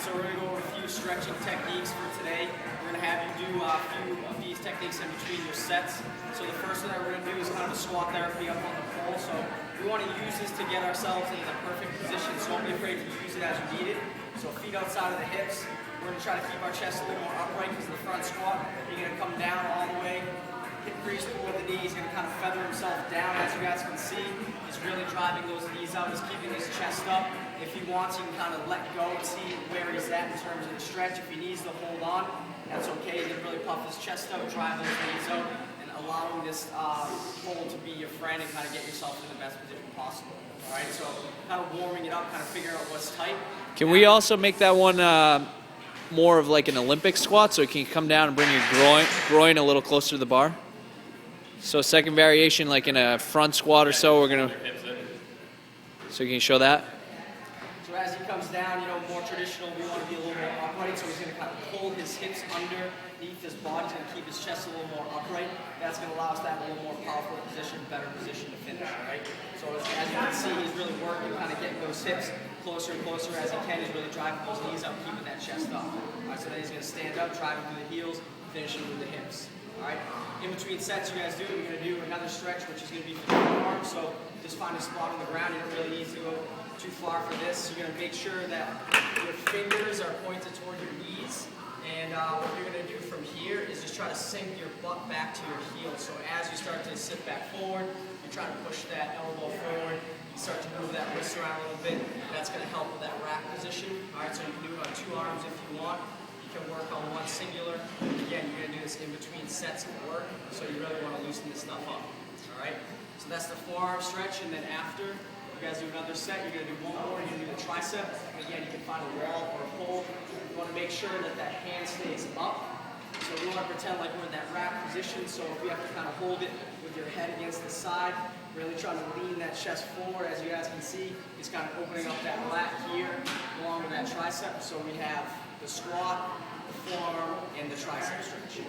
so we're going to go over a few stretching techniques for today. We're going to have you do a few of these techniques in between your sets. So the first one that we're going to do is kind of a squat therapy up on the pole. So we want to use this to get ourselves in the perfect position, so don't be afraid to use it as you need it. So feet outside of the hips. We're going to try to keep our chest a little more upright because the front squat, you're going to come down all the way, hip crease toward the knee. He's going to kind of feather himself down, as you guys can see. He's really driving those knees out. He's keeping his chest up. If he wants, he can kind of let go and see where he's at in terms of the stretch. If he needs to hold on, that's okay. He can really puff his chest out, drive those knees out, and allowing this hold to be your friend and kind of get yourself in the best position possible. All right, so kind of warming it up, kind of figuring out what's tight. Can we also make that one more of like an Olympic squat, so you can come down and bring your groin a little closer to the bar? So second variation, like in a front squat or so, we're gonna. So you can show that. So as he comes down, more traditional, we want to be a little more upright. So he's going to kind of pull his hips underneath his body. He's going to keep his chest a little more upright. That's going to allow us to have a little more powerful position, better position to finish. Right. So as you can see, he's really working, kind of getting those hips closer and closer as he can. He's really driving those knees up, keeping that chest up. All right. So then he's going to stand up, driving through the heels, finishing with the hips. All right. In between sets, you guys do, we're going to do another stretch, which is going to be for the forearms. So just find a spot on the ground. You don't really need to go too far for this. You're going to make sure that your fingers are pointed toward your knees. And what you're going to do from here is just try to sink your butt back to your heels. So as you start to sit back forward, you're trying to push that elbow forward. You start to move that wrist around a little bit. That's going to help with that rack position. All right, so you can do it on two arms if you want. You can work on one singular. Again, you're going to do this in between sets of work, so you really want to loosen this stuff up. All right, so that's the forearm stretch, and then after you guys do another set, you're going to do one more. You're going to do the tricep. Again, you can find a wall or a pole. You want to make sure that that hand stays up. So we want to pretend like we're in that rack position. So if we have to kind of hold it with your head against the side, really trying to lean that chest forward. As you guys can see, it's kind of opening up that lat here along with that tricep. So we have the squat, the forearm, and the tricep stretch.